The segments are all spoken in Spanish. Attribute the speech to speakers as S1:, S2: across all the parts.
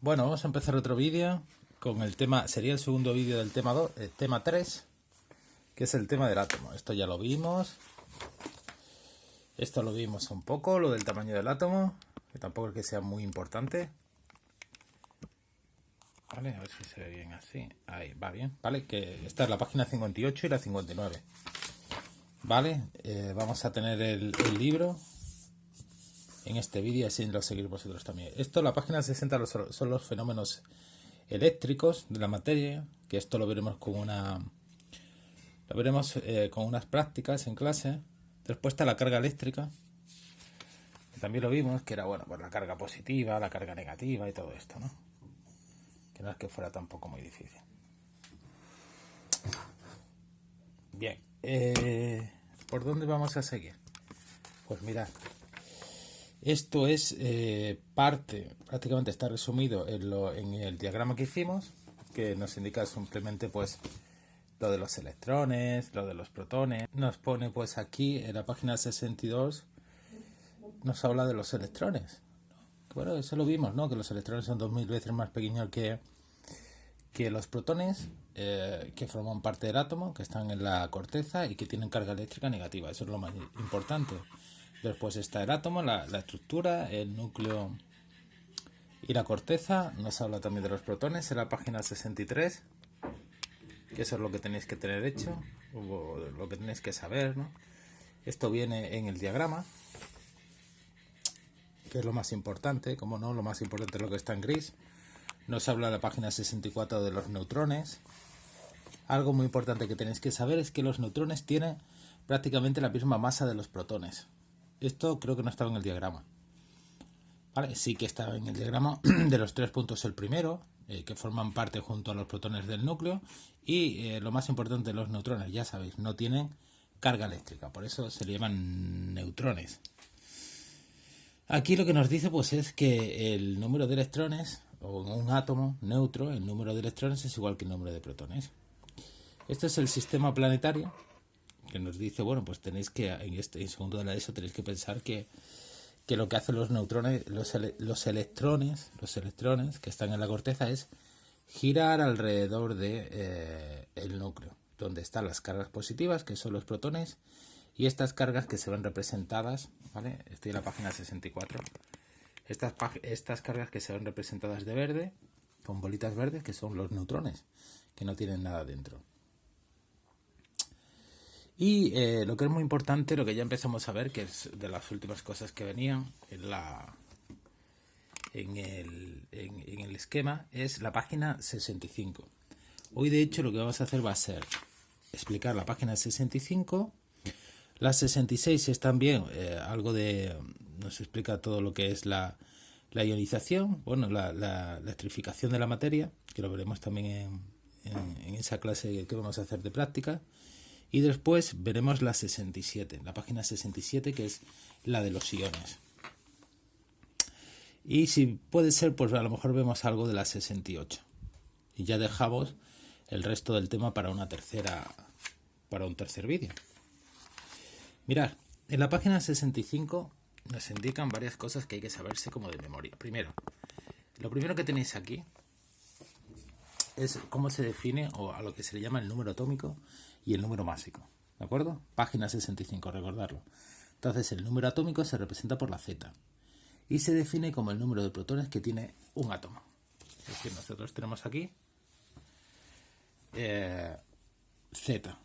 S1: Bueno, vamos a empezar otro vídeo con el tema, sería el segundo vídeo del tema 2, el tema 3, que es el tema del átomo. Esto ya lo vimos. Esto lo vimos un poco, lo del tamaño del átomo, que tampoco es que sea muy importante. Vale, a ver si se ve bien así. Ahí, va bien. Vale, que esta es la página 58 y la 59. Vale, vamos a tener el libro en este vídeo, así lo seguir vosotros también. Esto, la página 60 son los fenómenos eléctricos de la materia, que esto lo veremos con con unas prácticas en clase. Después está la carga eléctrica, que también lo vimos, que era bueno, pues la carga positiva, la carga negativa y todo esto, ¿no? Que no es que fuera tampoco muy difícil. Bien, ¿por dónde vamos a seguir? Pues mirad, esto es prácticamente está resumido en el diagrama que hicimos, que nos indica simplemente pues lo de los electrones, lo de los protones. Nos pone pues aquí en la página 62, nos habla de los electrones. Bueno, eso lo vimos, ¿no? Que los electrones son 2000 veces más pequeños que los protones, que forman parte del átomo, que están en la corteza y que tienen carga eléctrica negativa. Eso es lo más importante. Después está el átomo, la estructura, el núcleo y la corteza. Nos habla también de los protones en la página 63, que eso es lo que tenéis que tener hecho, o lo que tenéis que saber, ¿no? Esto viene en el diagrama, que es lo más importante, como no, lo más importante es lo que está en gris. Nos habla la página 64 de los neutrones. Algo muy importante que tenéis que saber es que los neutrones tienen prácticamente la misma masa de los protones. Esto creo que no estaba en el diagrama. Vale, sí que estaba en el diagrama de los 3 puntos el primero, que forman parte junto a los protones del núcleo, y lo más importante, los neutrones, ya sabéis, no tienen carga eléctrica, por eso se le llaman neutrones. Aquí lo que nos dice pues es que el número de electrones, o en un átomo neutro, el número de electrones es igual que el número de protones. Este es el sistema planetario, que nos dice, bueno, pues tenéis que, en segundo de la ESO, tenéis que pensar que lo que hacen los neutrones, los electrones que están en la corteza, es girar alrededor de el núcleo, donde están las cargas positivas, que son los protones, y estas cargas que se ven representadas, ¿vale? Estoy en la página 64. Estas cargas que se ven representadas de verde, con bolitas verdes, que son los neutrones, que no tienen nada dentro. Y lo que es muy importante, lo que ya empezamos a ver, que es de las últimas cosas que venían en el esquema, es la página 65. Hoy de hecho lo que vamos a hacer va a ser explicar la página 65. La 66 es también algo de... nos explica todo lo que es la ionización, bueno, la electrificación de la materia, que lo veremos también en esa clase que vamos a hacer de práctica. Y después veremos la 67, la página 67, que es la de los iones. Y si puede ser, pues a lo mejor vemos algo de la 68. Y ya dejamos el resto del tema para un tercer vídeo. Mirad, en la página 65 nos indican varias cosas que hay que saberse como de memoria. Primero, lo primero que tenéis aquí es cómo se define, o a lo que se le llama el número atómico y el número másico, ¿de acuerdo? Página 65, recordarlo. Entonces el número atómico se representa por la Z y se define como el número de protones que tiene un átomo. Es decir, nosotros tenemos aquí Z.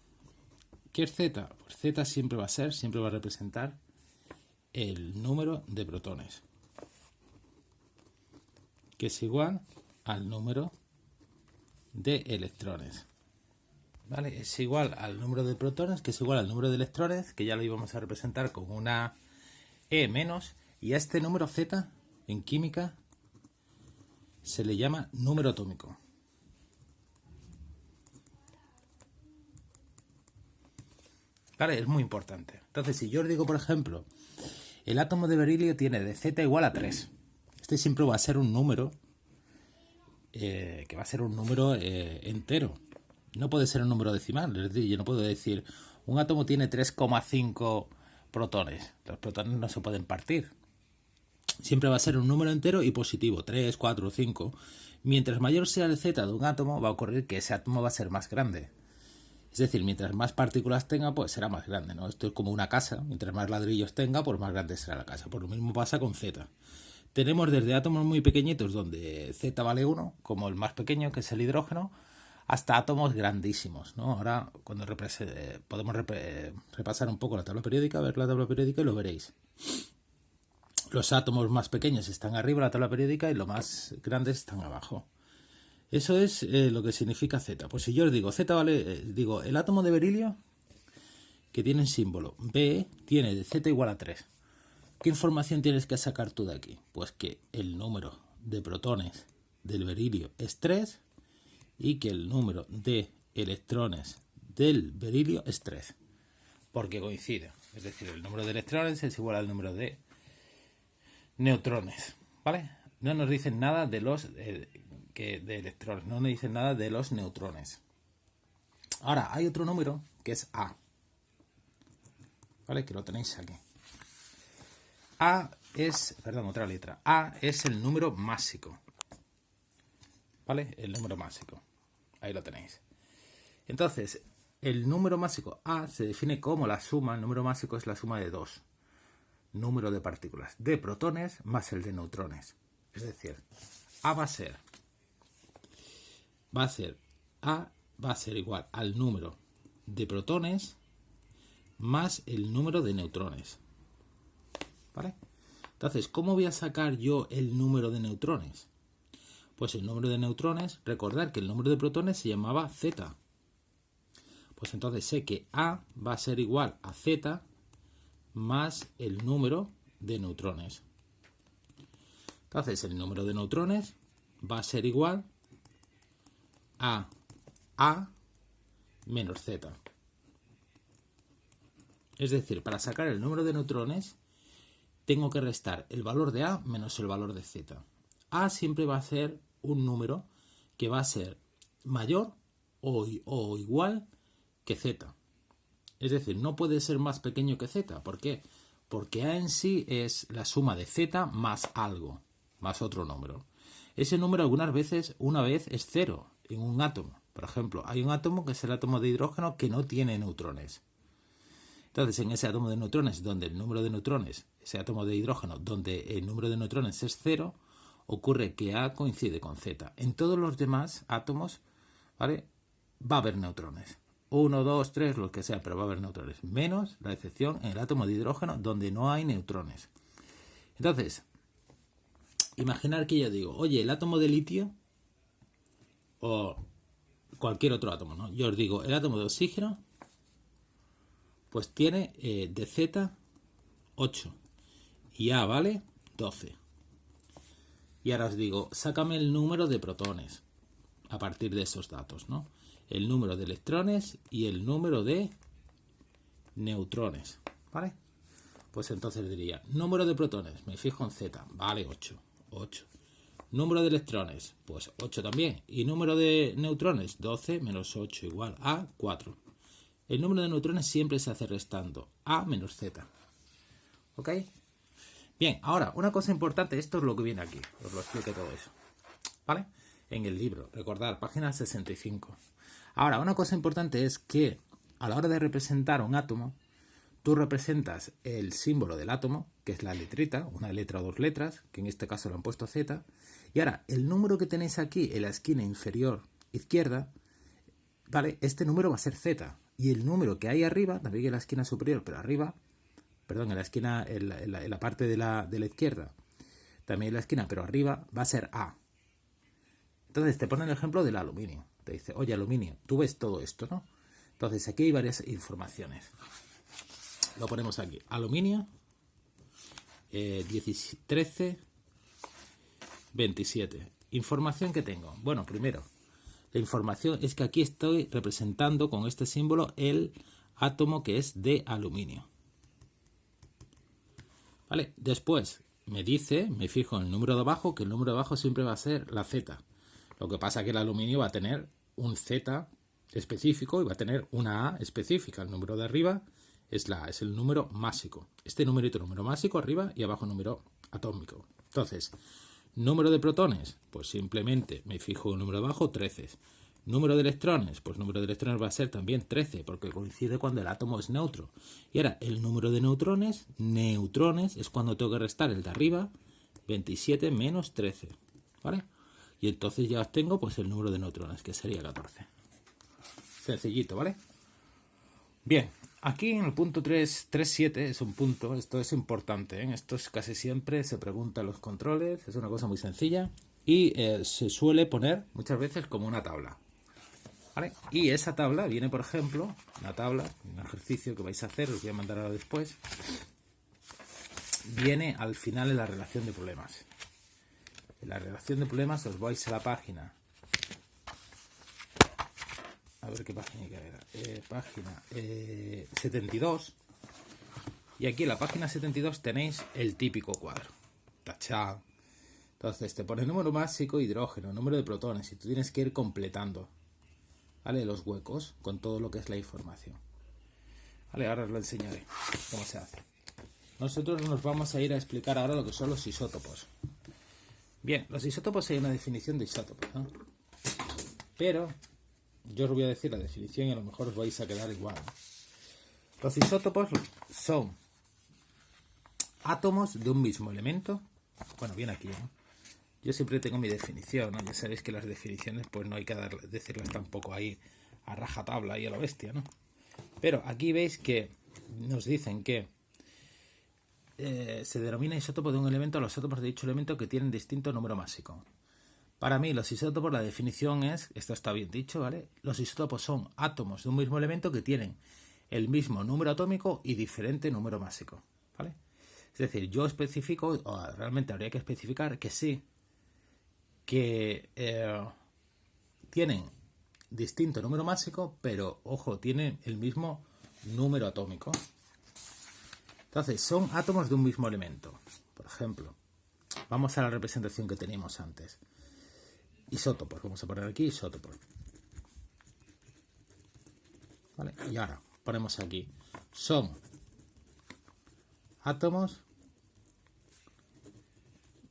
S1: ¿Qué es Z? Pues Z siempre va a representar el número de protones, que es igual al número de electrones. ¿Vale? Es igual al número de protones, que es igual al número de electrones, que ya lo íbamos a representar con una E menos, y a este número Z en química se le llama número atómico. ¿Vale? Es muy importante. Entonces, si yo os digo, por ejemplo, el átomo de berilio tiene de Z igual a 3, este siempre va a ser un número que va a ser un número entero. No puede ser un número decimal. Es decir, yo no puedo decir un átomo tiene 3,5 protones. Los protones no se pueden partir. siempre va a ser un número entero y positivo, 3, 4, 5. Mientras mayor sea el Z de un átomo, va a ocurrir que ese átomo va a ser más grande. Es decir, mientras más partículas tenga, pues será más grande, ¿no? Esto es como una casa. Mientras más ladrillos tenga, pues más grande será la casa. Pues lo mismo pasa con Z. Tenemos desde átomos muy pequeñitos, donde Z vale 1, como el más pequeño, que es el hidrógeno, hasta átomos grandísimos, ¿no? Ahora, cuando podemos repasar un poco la tabla periódica, ver la tabla periódica y lo veréis. Los átomos más pequeños están arriba de la tabla periódica y los más grandes están abajo. Eso es lo que significa Z. Pues si yo os digo Z vale, digo, el átomo de berilio que tiene un símbolo B tiene de Z igual a 3. ¿Qué información tienes que sacar tú de aquí? Pues que el número de protones del berilio es 3 y que el número de electrones del berilio es 3. Porque coincide. Es decir, el número de electrones es igual al número de neutrones. ¿Vale? No nos dicen nada de los de electrones, no nos dicen nada de los neutrones. Ahora, hay otro número que es A. ¿Vale? Que lo tenéis aquí. Otra letra. A es el número másico. ¿Vale? El número másico. Ahí lo tenéis. Entonces, el número másico A se define como la suma, el número másico es la suma de dos números de partículas, de protones más el de neutrones. Es decir, A va a ser igual al número de protones más el número de neutrones. ¿Vale? Entonces, ¿cómo voy a sacar yo el número de neutrones? Pues el número de neutrones, recordad que el número de protones se llamaba Z. Pues entonces sé que A va a ser igual a Z más el número de neutrones. Entonces, el número de neutrones va a ser igual a A menos Z. Es decir, para sacar el número de neutrones, tengo que restar el valor de A menos el valor de Z. A siempre va a ser un número que va a ser mayor o igual que Z. Es decir, no puede ser más pequeño que Z. ¿Por qué? Porque A en sí es la suma de Z más algo, más otro número. Ese número algunas veces, una vez es 0 en un átomo. Por ejemplo, hay un átomo que es el átomo de hidrógeno que no tiene neutrones. Entonces, en ese átomo de neutrones, donde el número de neutrones, ese átomo de hidrógeno, donde el número de neutrones es 0, ocurre que A coincide con Z. En todos los demás átomos, ¿vale?, va a haber neutrones. 1, 2, 3, lo que sea, pero va a haber neutrones. Menos la excepción en el átomo de hidrógeno, donde no hay neutrones. Entonces, imaginar que yo digo, oye, el átomo de litio, o cualquier otro átomo, ¿no? Yo os digo, el átomo de oxígeno, pues tiene de Z 8 y A vale 12. Y ahora os digo, sácame el número de protones a partir de esos datos, ¿no? El número de electrones y el número de neutrones, ¿vale? Pues entonces diría, número de protones, me fijo en Z, vale 8. Número de electrones, pues 8 también. Y número de neutrones, 12 menos 8 igual a 4. El número de neutrones siempre se hace restando A menos Z. ¿Ok? Bien, ahora, una cosa importante, esto es lo que viene aquí, os lo explico todo eso, ¿vale? En el libro, recordad, página 65. Ahora, una cosa importante es que a la hora de representar un átomo, tú representas el símbolo del átomo, que es la letrita, una letra o dos letras, que en este caso le han puesto Z, y ahora, el número que tenéis aquí en la esquina inferior izquierda, ¿vale? Este número va a ser Z, y el número que hay arriba, también en la esquina superior, pero arriba, perdón, en la esquina, en la parte de la izquierda, también en la esquina, pero arriba, va a ser A. Entonces te ponen el ejemplo del aluminio. Te dice, oye, aluminio, tú ves todo esto, ¿no? Entonces aquí hay varias informaciones. Lo ponemos aquí. Aluminio, 13, 27. Información que tengo. Bueno, primero, la información es que aquí estoy representando con este símbolo el átomo que es de aluminio. ¿Vale? Después me dice, me fijo en el número de abajo, que el número de abajo siempre va a ser la Z. Lo que pasa es que el aluminio va a tener un Z específico y va a tener una A específica. El número de arriba es el número másico. Este numerito, número másico arriba y abajo número atómico. Entonces, número de protones, pues simplemente me fijo en el número de abajo, 13. Número de electrones, pues número de electrones va a ser también 13, porque coincide cuando el átomo es neutro. Y ahora, el número de neutrones es cuando tengo que restar el de arriba, 27 menos 13, ¿vale? Y entonces ya obtengo pues el número de neutrones, que sería 14. Sencillito, ¿vale? Bien, aquí en el punto 3.7 es un punto, esto es importante, ¿eh? Esto es casi siempre se pregunta en los controles, es una cosa muy sencilla y se suele poner muchas veces como una tabla. ¿Vale? Y esa tabla viene, por ejemplo, una tabla, un ejercicio que vais a hacer, os voy a mandar ahora después, viene al final en la relación de problemas. En la relación de problemas os vais a la página. A ver qué página era. Página 72. Y aquí en la página 72 tenéis el típico cuadro. Tachado. Entonces te pone número másico, hidrógeno, número de protones y tú tienes que ir completando, ¿vale?, los huecos con todo lo que es la información. Vale, ahora os lo enseñaré cómo se hace. Nosotros nos vamos a ir a explicar ahora lo que son los isótopos. Bien, los isótopos hay una definición de isótopos, ¿no? Pero yo os voy a decir la definición y a lo mejor os vais a quedar igual, ¿no? Los isótopos son átomos de un mismo elemento. Bueno, bien aquí, ¿no? Yo siempre tengo mi definición, ¿no? Ya sabéis que las definiciones pues no hay que decirlas tampoco ahí a rajatabla y a la bestia, ¿no? Pero aquí veis que nos dicen que se denomina isótopo de un elemento a los átomos de dicho elemento que tienen distinto número másico. Para mí los isótopos, la definición es, esto está bien dicho, ¿vale? Los isótopos son átomos de un mismo elemento que tienen el mismo número atómico y diferente número másico, ¿vale? Es decir, yo especifico, o realmente habría que especificar que sí, que tienen distinto número másico, pero, ojo, tienen el mismo número atómico. Entonces, son átomos de un mismo elemento. Por ejemplo, vamos a la representación que teníamos antes. Isótopos, vamos a poner aquí isótopos. ¿Vale? Y ahora ponemos aquí, son átomos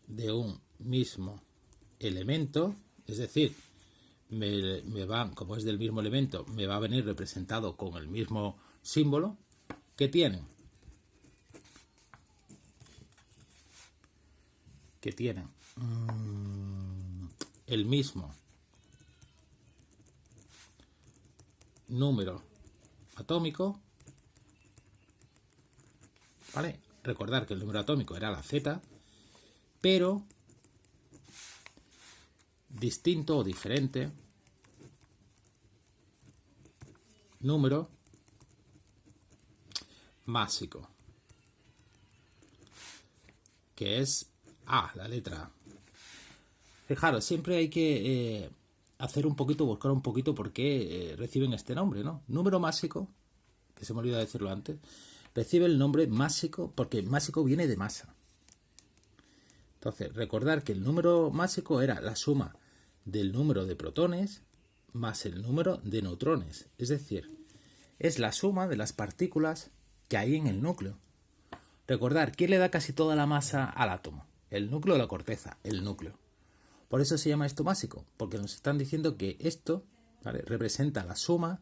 S1: de un mismo elemento, es decir, me van, como es del mismo elemento, me va a venir representado con el mismo símbolo que tienen el mismo número atómico, ¿vale? Recordar que el número atómico era la Z, pero distinto o diferente número másico, que es A, la letra A. Fijaros, siempre hay que buscar un poquito por qué reciben este nombre, ¿no? Número másico, que se me olvidó decirlo antes, recibe el nombre másico porque másico viene de masa. Entonces, recordar que el número másico era la suma del número de protones más el número de neutrones. Es decir, es la suma de las partículas que hay en el núcleo. Recordar, ¿quién le da casi toda la masa al átomo? El núcleo o la corteza, el núcleo. Por eso se llama esto másico, porque nos están diciendo que esto, ¿vale?, representa la suma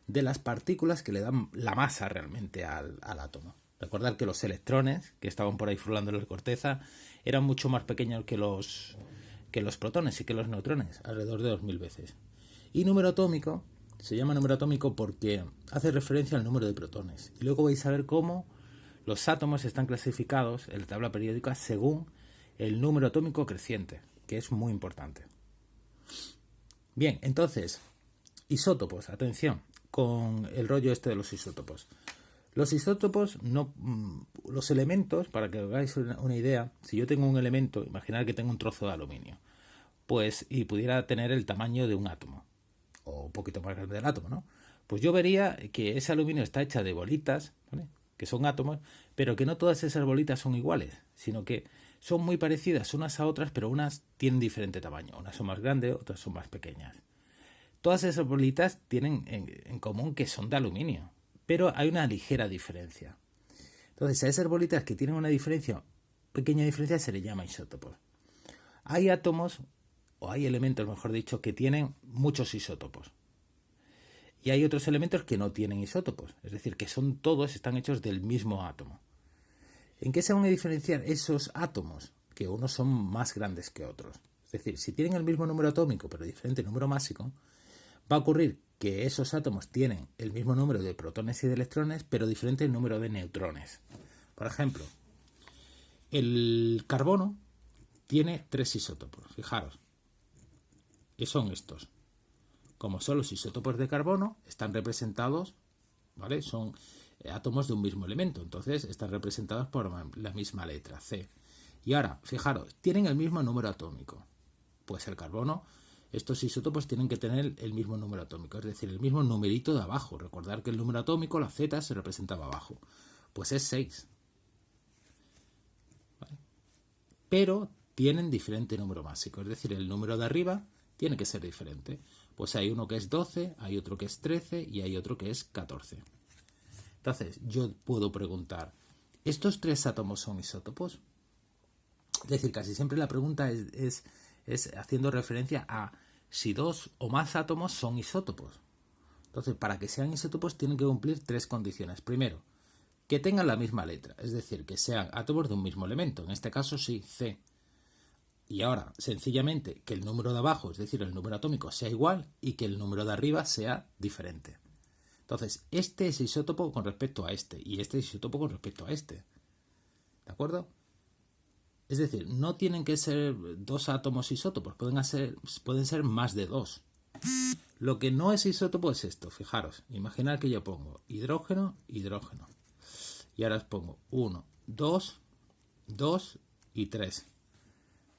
S1: de las partículas que le dan la masa realmente al átomo. Recordar que los electrones, que estaban por ahí frulando en la corteza, eran mucho más pequeños que los protones y que los neutrones, alrededor de 2000 veces. Y número atómico, se llama número atómico porque hace referencia al número de protones. Y luego vais a ver cómo los átomos están clasificados en la tabla periódica según el número atómico creciente, que es muy importante. Bien, entonces, isótopos, atención con el rollo este de los isótopos. Los isótopos, los elementos, para que os hagáis una idea, si yo tengo un elemento, imaginar que tengo un trozo de aluminio, pues, y pudiera tener el tamaño de un átomo, o un poquito más grande del átomo, ¿no? Pues yo vería que ese aluminio está hecha de bolitas, ¿vale?, que son átomos, pero que no todas esas bolitas son iguales, sino que son muy parecidas unas a otras, pero unas tienen diferente tamaño. Unas son más grandes, otras son más pequeñas. Todas esas bolitas tienen en común que son de aluminio, pero hay una ligera diferencia. Entonces, a esas bolitas que tienen una pequeña diferencia, se les llama isótopos. Hay átomos, o hay elementos, mejor dicho, que tienen muchos isótopos. Y hay otros elementos que no tienen isótopos, es decir, que están hechos del mismo átomo. ¿En qué se van a diferenciar esos átomos? Que unos son más grandes que otros. Es decir, si tienen el mismo número atómico, pero diferente número másico, va a ocurrir que esos átomos tienen el mismo número de protones y de electrones, pero diferente número de neutrones. Por ejemplo, el carbono tiene 3 isótopos, fijaros, y son estos. Como son los isótopos de carbono, están representados, ¿vale? Son átomos de un mismo elemento, entonces están representados por la misma letra, C. Y ahora, fijaros, tienen el mismo número atómico. Pues el carbono, estos isótopos tienen que tener el mismo número atómico, es decir, el mismo numerito de abajo. Recordar que el número atómico, la Z, se representaba abajo. Pues es 6. ¿Vale? Pero tienen diferente número másico, es decir, el número de arriba tiene que ser diferente. Pues hay uno que es 12, hay otro que es 13 y hay otro que es 14. Entonces, yo puedo preguntar, ¿estos 3 átomos son isótopos? Es decir, casi siempre la pregunta es haciendo referencia a si 2 o más átomos son isótopos. Entonces, para que sean isótopos tienen que cumplir 3 condiciones. Primero, que tengan la misma letra, es decir, que sean átomos de un mismo elemento. En este caso sí, C. Y ahora, sencillamente, que el número de abajo, es decir, el número atómico, sea igual y que el número de arriba sea diferente. Entonces, este es isótopo con respecto a este y este es isótopo con respecto a este. ¿De acuerdo? Es decir, no tienen que ser 2 átomos isótopos, pueden ser más de 2. Lo que no es isótopo es esto, fijaros. Imaginad que yo pongo hidrógeno, hidrógeno. Y ahora os pongo 1, 2, 2 y 3.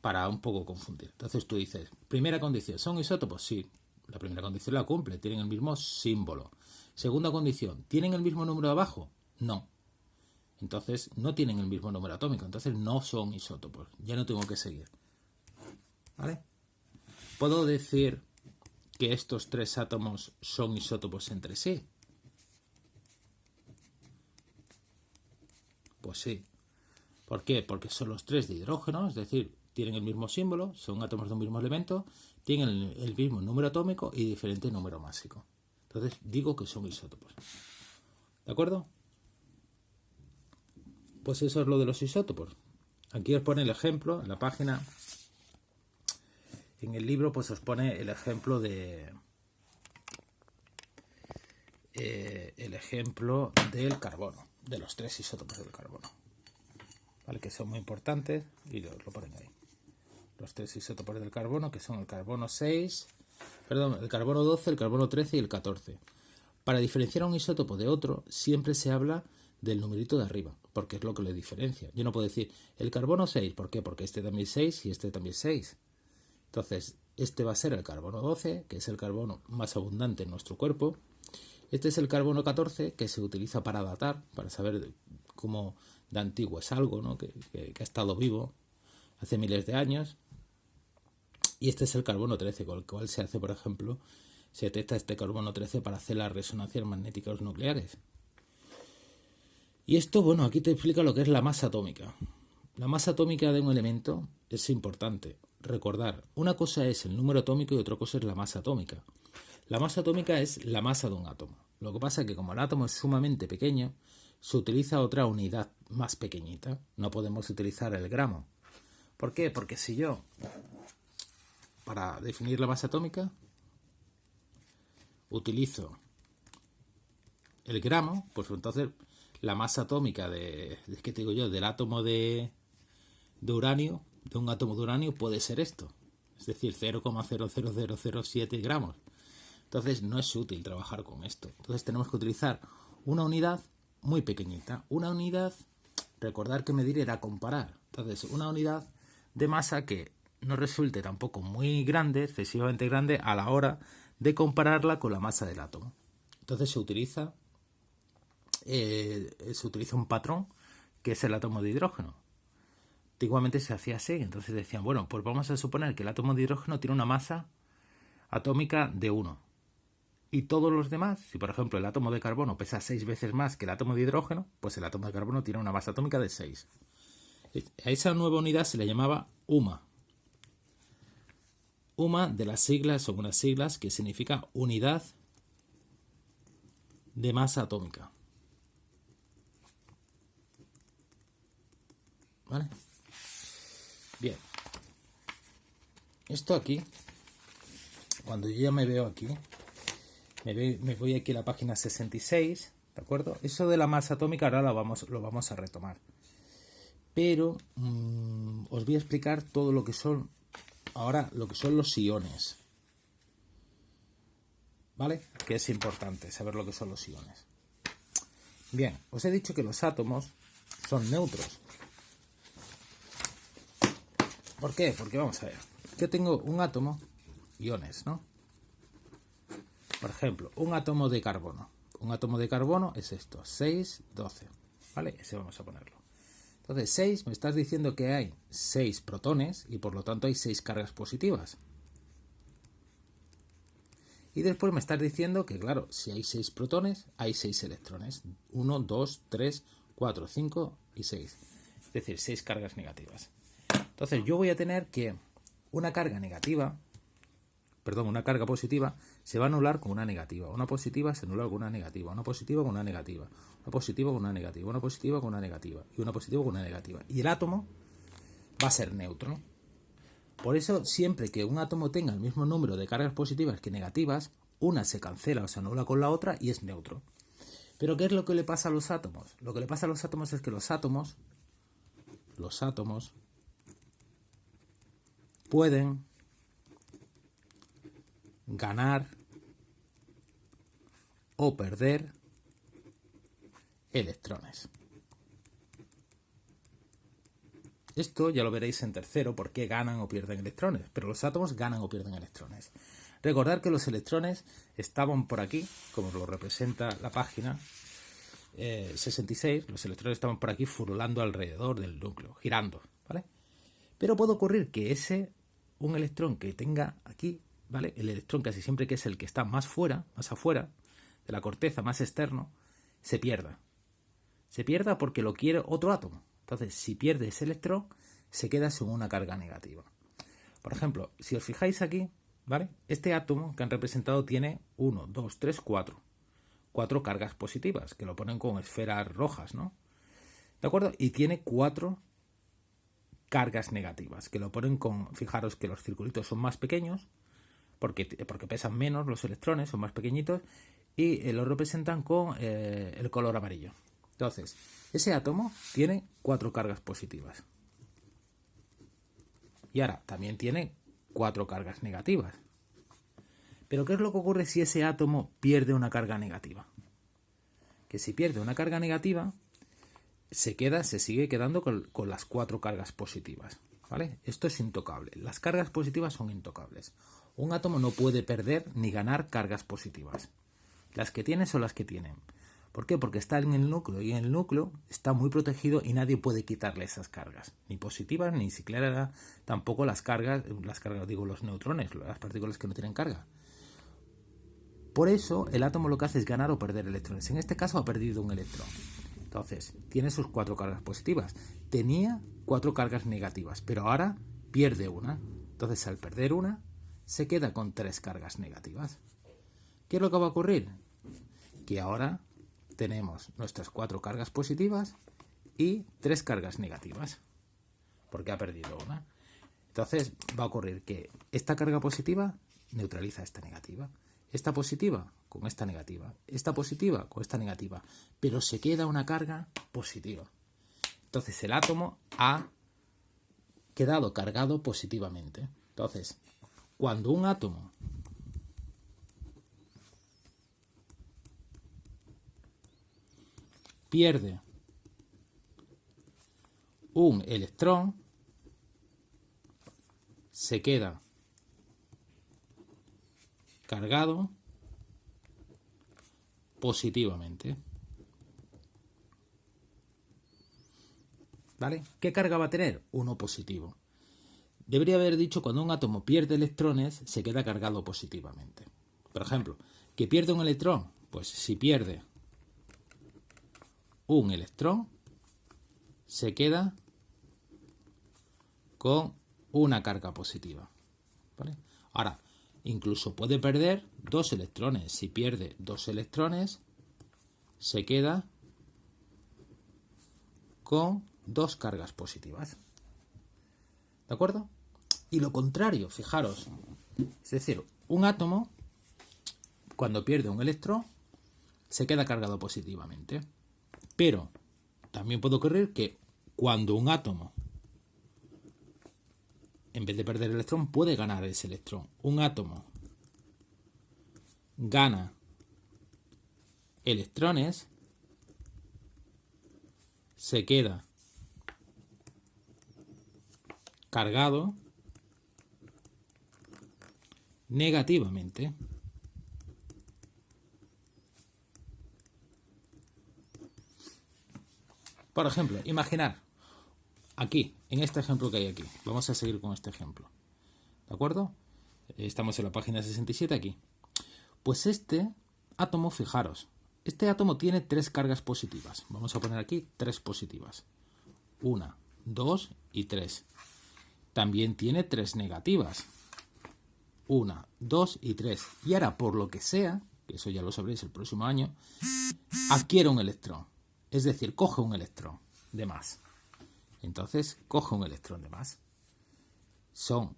S1: Para un poco confundir. Entonces tú dices, primera condición, ¿son isótopos? Sí, la primera condición la cumple, tienen el mismo símbolo. Segunda condición, ¿tienen el mismo número de abajo? No. Entonces no tienen el mismo número atómico, entonces no son isótopos. Ya no tengo que seguir. ¿Vale? ¿Puedo decir que estos 3 átomos son isótopos entre sí? Pues sí. ¿Por qué? Porque son los 3 de hidrógeno, es decir, tienen el mismo símbolo, son átomos de un mismo elemento, tienen el mismo número atómico y diferente número másico. Entonces digo que son isótopos. ¿De acuerdo? Pues eso es lo de los isótopos. Aquí os pone el ejemplo, en la página, en el libro pues os pone el ejemplo del carbono, de los 3 isótopos del carbono. ¿Vale? Que son muy importantes y lo ponen ahí. Los 3 isótopos del carbono, que son el carbono 6, el carbono 12, el carbono 13 y el 14. Para diferenciar a un isótopo de otro, siempre se habla del numerito de arriba, porque es lo que le diferencia. Yo no puedo decir el carbono 6, ¿por qué? Porque este también es 6 y este también es 6. Entonces, este va a ser el carbono 12, que es el carbono más abundante en nuestro cuerpo. Este es el carbono 14, que se utiliza para datar, para saber cómo de antiguo es algo, ¿no? que ha estado vivo hace miles de años. Y este es el carbono 13, con el cual se hace, por ejemplo, se detecta este carbono 13 para hacer las resonancias magnéticas nucleares. Y esto, bueno, aquí te explica lo que es la masa atómica. La masa atómica de un elemento es importante. Recordar, una cosa es el número atómico y otra cosa es la masa atómica. La masa atómica es la masa de un átomo. Lo que pasa es que como el átomo es sumamente pequeño, se utiliza otra unidad más pequeñita. No podemos utilizar el gramo. ¿Por qué? Porque si yo, para definir la masa atómica, utilizo el gramo, pues entonces la masa atómica del átomo de uranio, de un átomo de uranio, puede ser esto. Es decir, 0,00007 gramos. Entonces no es útil trabajar con esto. Entonces tenemos que utilizar una unidad muy pequeñita. Una unidad, recordar que medir era comparar. Entonces una unidad de masa que no resulte tampoco muy grande, excesivamente grande, a la hora de compararla con la masa del átomo. Entonces se utiliza un patrón que es el átomo de hidrógeno. Antiguamente se hacía así, entonces decían, bueno, pues vamos a suponer que el átomo de hidrógeno tiene una masa atómica de 1 Y todos los demás, si por ejemplo el átomo de carbono pesa 6 veces más que el átomo de hidrógeno, pues el átomo de carbono tiene una masa atómica de 6. A esa nueva unidad se le llamaba UMA. UMA de las siglas son unas siglas que significa unidad de masa atómica. ¿Vale? Bien. Esto aquí, cuando yo ya me veo aquí, me voy aquí a la página 66, ¿de acuerdo? Eso de la masa atómica ahora lo vamos a retomar. Pero os voy a explicar todo lo que son ahora los iones. ¿Vale? Que es importante saber lo que son los iones. Bien, os he dicho que los átomos son neutros. ¿Por qué? Porque vamos a ver. Yo tengo un átomo, iones, ¿no? Por ejemplo, un átomo de carbono. Un átomo de carbono es esto, 6, 12. ¿Vale? Ese vamos a ponerlo. Entonces, 6, me estás diciendo que hay 6 protones y por lo tanto hay 6 cargas positivas. Y después me estás diciendo que, claro, si hay 6 protones, hay 6 electrones. 1, 2, 3, 4, 5 y 6. Es decir, 6 cargas negativas. Entonces, yo voy a tener que una carga positiva se va a anular con una negativa. Una positiva se anula con una negativa. Una positiva con una negativa. Una positiva con una negativa. Una positiva con una negativa. Y una positiva con una negativa. Y el átomo va a ser neutro. Por eso, siempre que un átomo tenga el mismo número de cargas positivas que negativas, una se cancela o se anula con la otra y es neutro. Pero ¿qué es lo que le pasa a los átomos? Lo que le pasa a los átomos es que los átomos pueden ganar o perder electrones. Esto ya lo veréis en tercero, por qué ganan o pierden electrones, pero los átomos ganan o pierden electrones. Recordad que los electrones estaban por aquí, como lo representa la página 66, los electrones estaban por aquí furulando alrededor del núcleo, girando, ¿vale? Pero puede ocurrir que un electrón que tenga aquí, ¿vale? El electrón casi siempre que es el que está más afuera de la corteza, más externo, se pierda. Se pierda porque lo quiere otro átomo. Entonces, si pierde ese electrón, se queda sin una carga negativa. Por ejemplo, si os fijáis aquí, ¿vale? Este átomo que han representado tiene 1, 2, 3, 4. 4 cargas positivas, que lo ponen con esferas rojas, ¿no? ¿De acuerdo? Y tiene 4 cargas negativas, que lo ponen con... Fijaros que los circulitos son más pequeños, porque pesan menos los electrones, son más pequeñitos, y lo representan con el color amarillo. Entonces, ese átomo tiene 4 cargas positivas. Y ahora, también tiene 4 cargas negativas. Pero ¿qué es lo que ocurre si ese átomo pierde una carga negativa? Que si pierde una carga negativa, se sigue quedando con las 4 cargas positivas. ¿Vale? Esto es intocable. Las cargas positivas son intocables. Un átomo no puede perder ni ganar cargas positivas. Las que tiene son las que tienen. ¿Por qué? Porque está en el núcleo y en el núcleo está muy protegido y nadie puede quitarle esas cargas. Ni positivas, ni siquiera tampoco las cargas, los neutrones, las partículas que no tienen carga. Por eso el átomo lo que hace es ganar o perder electrones. En este caso ha perdido un electrón. Entonces, tiene sus 4 cargas positivas. Tenía 4 cargas negativas, pero ahora pierde una. Entonces, al perder una, se queda con 3 cargas negativas. ¿Qué es lo que va a ocurrir? Que ahora tenemos nuestras 4 cargas positivas y 3 cargas negativas, porque ha perdido una. Entonces va a ocurrir que esta carga positiva neutraliza esta negativa, esta positiva con esta negativa, esta positiva con esta negativa, pero se queda una carga positiva. Entonces el átomo ha quedado cargado positivamente. Entonces, cuando un átomo pierde un electrón, se queda cargado positivamente. ¿Vale? ¿Qué carga va a tener? 1 positivo. Debería haber dicho cuando un átomo pierde electrones, se queda cargado positivamente. Por ejemplo, ¿Que pierde un electrón? Pues si pierde un electrón, se queda con una carga positiva. ¿Vale? Ahora, incluso puede perder 2 electrones. Si pierde 2 electrones, se queda con 2 cargas positivas. ¿De acuerdo? Y lo contrario, fijaros. Es decir, un átomo, cuando pierde un electrón, se queda cargado positivamente. Pero también puede ocurrir que cuando un átomo, en vez de perder el electrón, puede ganar ese electrón. Un átomo gana electrones, se queda cargado negativamente. Por ejemplo, imaginar aquí, en este ejemplo que hay aquí, vamos a seguir con este ejemplo, ¿de acuerdo? Estamos en la página 67 aquí. Pues este átomo, fijaros, este átomo tiene 3 cargas positivas. Vamos a poner aquí 3 positivas. 1, 2 y 3. También tiene 3 negativas. 1, 2 y 3. Y ahora, por lo que sea, que eso ya lo sabréis el próximo año, adquiere un electrón. Es decir, coge un electrón de más. Entonces, coge un electrón de más. Son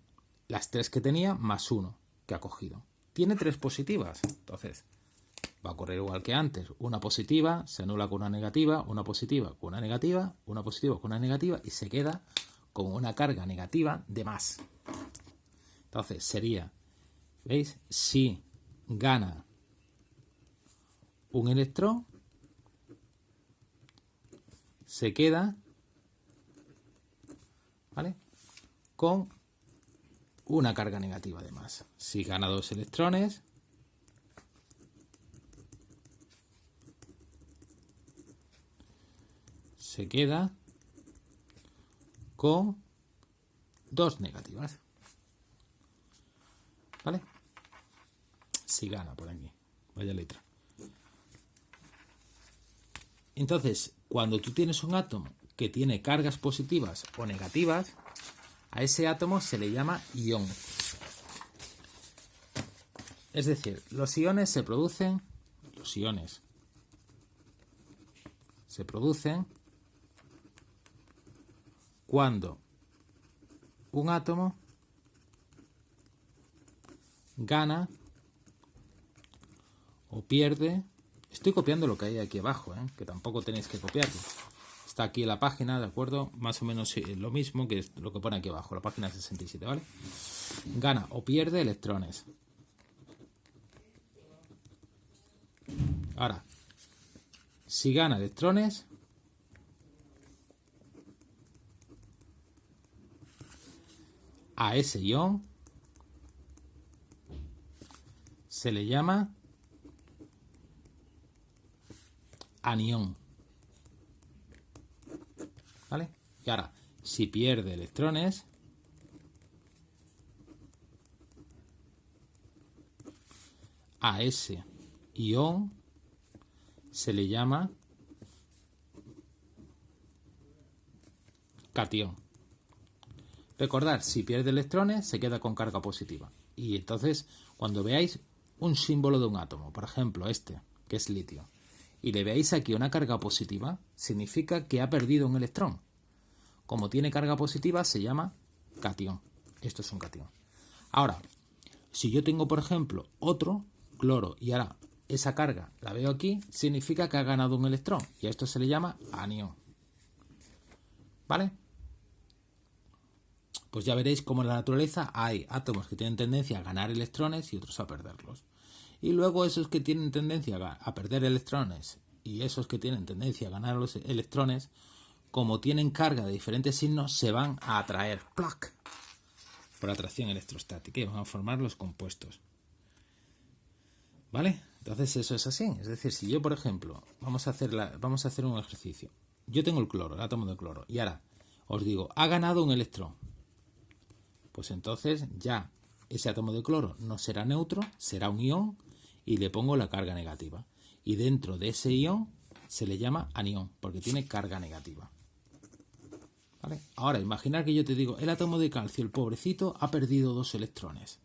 S1: las 3 que tenía más 1 que ha cogido. Tiene 3 positivas. Entonces, va a ocurrir igual que antes. Una positiva se anula con una negativa, una positiva con una negativa, una positiva con una negativa y se queda con una carga negativa de más. Entonces, sería, ¿veis? Si gana un electrón, se queda, ¿vale?, con una carga negativa de más. Si gana 2 electrones, se queda con 2 negativas. ¿Vale? Si gana por aquí. Vaya letra. Entonces, cuando tú tienes un átomo que tiene cargas positivas o negativas, a ese átomo se le llama ión. Es decir, los iones se producen cuando un átomo gana o pierde. Estoy copiando lo que hay aquí abajo, que tampoco tenéis que copiarlo. Está aquí en la página, ¿de acuerdo? Más o menos lo mismo que lo que pone aquí abajo, la página 67, ¿vale? Gana o pierde electrones. Ahora, si gana electrones, a ese ión se le llama anión. ¿Vale? Y ahora, si pierde electrones, a ese ión se le llama catión. Recordad, si pierde electrones, se queda con carga positiva. Y entonces, cuando veáis un símbolo de un átomo, por ejemplo este, que es litio, y le veáis aquí una carga positiva, significa que ha perdido un electrón. Como tiene carga positiva, se llama catión. Esto es un catión. Ahora, si yo tengo, por ejemplo, otro cloro, y ahora esa carga la veo aquí, significa que ha ganado un electrón. Y a esto se le llama anión. ¿Vale? Pues ya veréis cómo en la naturaleza hay átomos que tienen tendencia a ganar electrones y otros a perderlos. Y luego esos que tienen tendencia a perder electrones y esos que tienen tendencia a ganar los electrones, como tienen carga de diferentes signos, se van a atraer por atracción electrostática y van a formar los compuestos. ¿Vale? Entonces eso es así. Es decir, si yo, por ejemplo, vamos a hacer un ejercicio. Yo tengo el cloro, el átomo de cloro, y ahora os digo, ha ganado un electrón. Pues entonces ya ese átomo de cloro no será neutro, será un ión, y le pongo la carga negativa. Y dentro de ese ion se le llama anión, porque tiene carga negativa. ¿Vale? Ahora, imaginar que yo te digo, el átomo de calcio, el pobrecito, ha perdido 2 electrones.